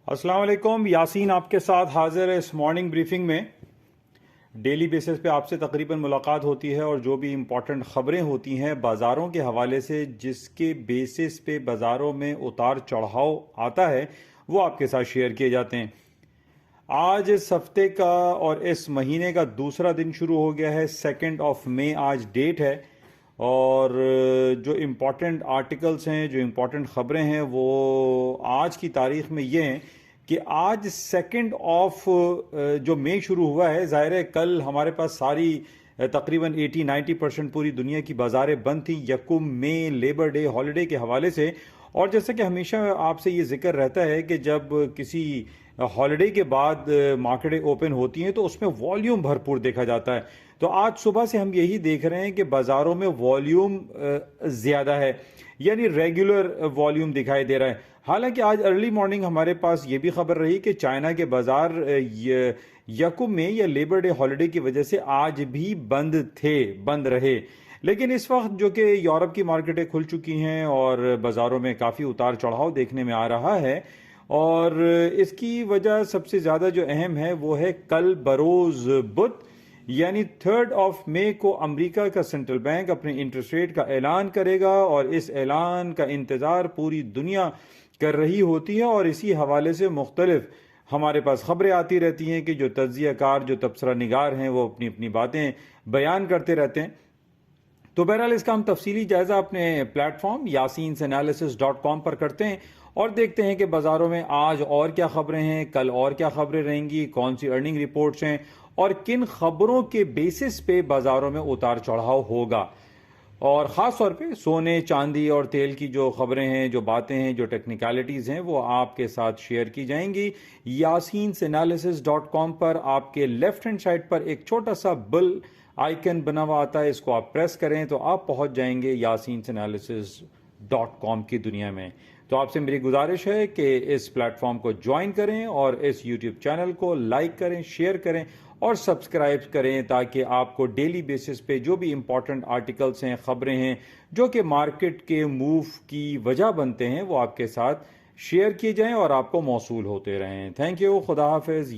अस्सलाम वालेकुम। यासीन आपके साथ हाजिर है इस मॉर्निंग ब्रीफिंग में। डेली बेसिस पे आपसे तकरीबन मुलाकात होती है और जो भी इम्पोर्टेंट ख़बरें होती हैं बाज़ारों के हवाले से, जिसके बेसिस पे बाज़ारों में उतार चढ़ाव आता है, वो आपके साथ शेयर किए जाते हैं। आज इस हफ्ते का और इस महीने का दूसरा दिन शुरू हो गया है। 2 मई आज डेट है। और जो इम्पोर्टेंट आर्टिकल्स हैं, जो इम्पोर्टेंट ख़बरें हैं, वो आज की तारीख में ये हैं कि आज 2 जो मई शुरू हुआ है। ज़ाहिर है कल हमारे पास सारी तकरीबन 80-90% पूरी दुनिया की बाज़ारें बंद थी 1 मई लेबर डे हॉलिडे के हवाले से। और जैसा कि हमेशा आपसे ये जिक्र रहता है कि जब किसी हॉलिडे के बाद मार्केटें ओपन होती हैं तो उसमें वॉल्यूम भरपूर देखा जाता है। तो आज सुबह से हम यही देख रहे हैं कि बाज़ारों में वॉल्यूम ज़्यादा है, यानी रेगुलर वॉल्यूम दिखाई दे रहा है। हालांकि आज अर्ली मॉर्निंग हमारे पास ये भी खबर रही कि चाइना के बाज़ार 1 मई या लेबर डे हॉलिडे की वजह से आज भी बंद रहे। लेकिन इस वक्त जो कि यूरोप की मार्केटें खुल चुकी हैं और बाज़ारों में काफ़ी उतार चढ़ाव देखने में आ रहा है। और इसकी वजह सबसे ज़्यादा जो अहम है वो है कल बरोज़ बुध, यानी 3 मई को अमेरिका का सेंट्रल बैंक अपने इंटरेस्ट रेट का ऐलान करेगा। और इस ऐलान का इंतज़ार पूरी दुनिया कर रही होती है और इसी हवाले से मुख्तलिफ हमारे पास खबरें आती रहती हैं कि जो तज्ज़िया कार, जो तबसरा निगार हैं, वो अपनी अपनी बातें बयान करते रहते हैं। तो बहरहाल इसका हम तफसीली जायज़ा अपने प्लेटफॉर्म yasinanalysis.com पर करते हैं और देखते हैं कि बाज़ारों में आज और क्या खबरें हैं, कल और क्या खबरें रहेंगी, कौन सी अर्निंग रिपोर्ट्स हैं और किन खबरों के बेसिस पे बाज़ारों में उतार चढ़ाव होगा। और ख़ास तौर पे सोने, चांदी और तेल की जो खबरें हैं, जो बातें हैं, जो टेक्निकलिटीज़ हैं, वो आपके साथ शेयर की जाएंगी। yasinanalysis.com पर आपके लेफ्ट हैंड साइड पर एक छोटा सा बेल आइकन बना हुआ आता है, इसको आप प्रेस करें तो आप पहुंच जाएंगे yasinanalysis.com की दुनिया में। तो आपसे मेरी गुजारिश है कि इस प्लेटफॉर्म को ज्वाइन करें और इस यूट्यूब चैनल को लाइक करें, शेयर करें और सब्सक्राइब करें, ताकि आपको डेली बेसिस पे जो भी इंपॉर्टेंट आर्टिकल्स हैं, खबरें हैं, जो कि मार्केट के मूव की वजह बनते हैं, वो आपके साथ शेयर किए जाएं और आपको मौसूल होते रहें। Thank you. खुदा हाफिज़।